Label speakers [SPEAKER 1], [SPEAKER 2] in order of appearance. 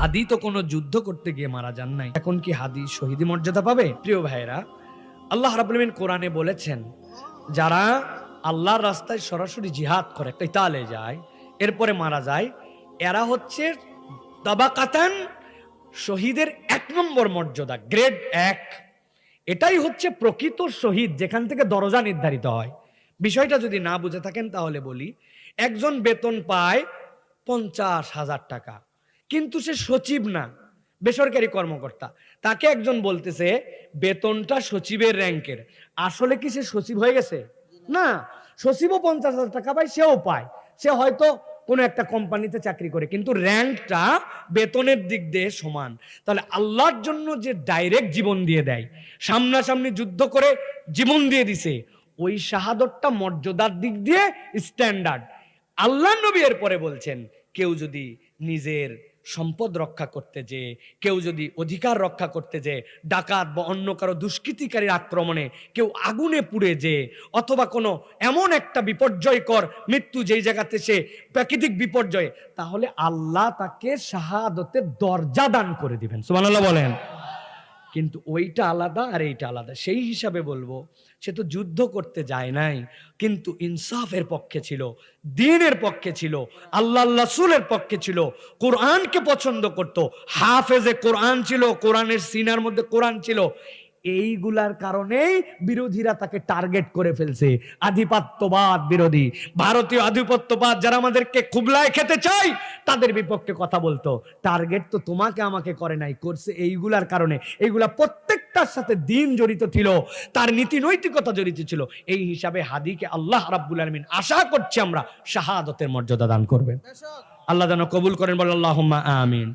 [SPEAKER 1] হাদি তো কোনো যুদ্ধ করতে গিয়ে মারা যান নাই, এখন কি হাদি শহীদি মর্যাদা পাবে? প্রিয় ভাইরা, আল্লাহ রাব্বুল আলামিন কোরআনে বলেছেন, যারা আল্লাহর রাস্তায় সরাসরি জিহাদ করে, কিতালে যায়, এরপরে মারা যায়, এরা হচ্ছে তাবাকাতান, শহীদের 1 নম্বর মর্যাদা, গ্রেড 1। এটাই হচ্ছে প্রকৃত শহীদ, যেখান থেকে দরজা নির্ধারিত হয়। বিষয়টা যদি না বুঝে থাকেন তাহলে বলি, একজন বেতন পায় 50,000 টাকা, কিন্তু সে সচিব না, বেসরকারি কর্মকর্তা। তাকে একজন বলতেছে বেতনটা সচিবের র্যাঙ্কের, আসলে কি সে সচিব হয়ে গেছে? না, সচিবও 50,000 টাকা পায়, সেও পায়, সে হয়তো কোনো একটা কোম্পানিতে চাকরি করে, কিন্তু র্যাঙ্কটা বেতনের দিক দিয়ে সমান। তাহলে আল্লাহর জন্য যে ডাইরেক্ট জীবন দিয়ে দেয়, সামনাসামনি যুদ্ধ করে জীবন দিয়ে দিছে, ওই শাহাদতটা মর্যাদার দিক দিয়ে স্ট্যান্ডার্ড। আল্লাহ নবী এর পরে বলছেন, কেউ যদি নিজের সম্পদ রক্ষা করতে যে, কেউ যদি অধিকার রক্ষা করতে যে, ডাকাত বা অন্য কারো দুষ্কৃতিকারীর আক্রমণে কেউ আগুনে পুড়ে যে, অথবা কোনো এমন একটা বিপর্যয়কর মৃত্যু যেই জায়গাতে সে প্রাকৃতিক বিপর্যয়, তাহলে আল্লাহ তাকে শাহাদতের দরজা দান করে দিবেন। সুবহানাল্লাহ বলেন। কিন্তু ওইটা আলাদা আর এইটা আলাদা। সেই হিসাবে বলবো, সে তো যুদ্ধ করতে যায় নাই, কিন্তু ইনসাফের পক্ষে ছিল, দ্বীনের পক্ষে ছিল, আল্লাহ রাসূলের পক্ষে ছিল, কোরআনকে পছন্দ করত, হাফেজে কোরআন ছিল, কোরআনের সিনার মধ্যে কোরআন ছিল। এইগুলার কারণেই বিরোধীরা তাকে টার্গেট করে ফেলছে। আধিপত্যবাদ বিরোধী, ভারতীয় আধিপত্যবাদ যারা আমাদেরকে খুবলায় খেতে চায়, তাদের বিপক্ষে কথা বলতো। টার্গেট তো তোমাকে আমাকে করে নাই, করছে এইগুলার কারণে। এইগুলা প্রত্যেকটার সাথে দ্বীন জড়িত ছিল, তার নীতি নৈতিকতা জড়িত ছিল। এই হিসাবে হাদিকে আল্লাহ রাব্বুল আলামিন আশা করছি আমরা শাহাদতের মর্যাদা দান করবেন। আল্লাহ যেন কবুল করেন, বলেন আল্লাহুম্মা আমিন।